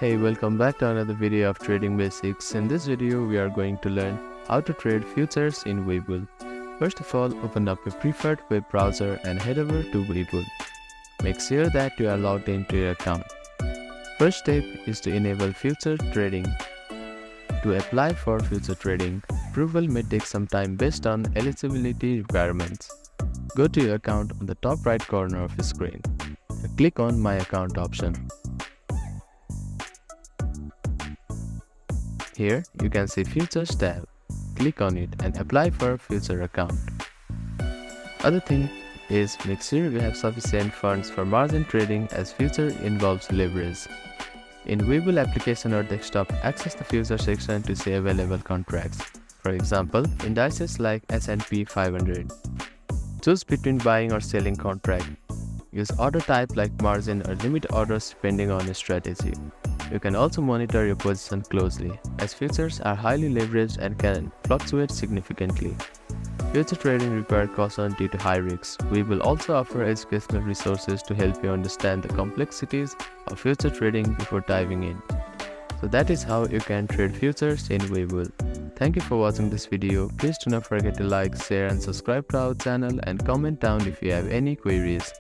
Hey, welcome back to another video of Trading Basics. In this video, we are going to learn how to trade futures in Webull. First of all, open up your preferred web browser and head over to Webull. Make sure that you are logged into your account. First step is to enable future trading. To apply for future trading, approval may take some time based on eligibility requirements. Go to your account on the top right corner of your screen and click on My Account option. Here you can see Futures tab. Click on it and apply for a future account. Other thing is make sure you have sufficient funds for margin trading as future involves leverage. In Webull application or desktop, access the future section to see available contracts. For example, indices like S&P 500. Choose between buying or selling contract. Use order type like margin or limit orders depending on your strategy. You can also monitor your position closely, as futures are highly leveraged and can fluctuate significantly. Future trading requires caution due to high risks. We will also offer educational resources to help you understand the complexities of future trading before diving in. So that is how you can trade futures in Webull. Thank you for watching this video. Please do not forget to like, share and subscribe to our channel and comment down if you have any queries.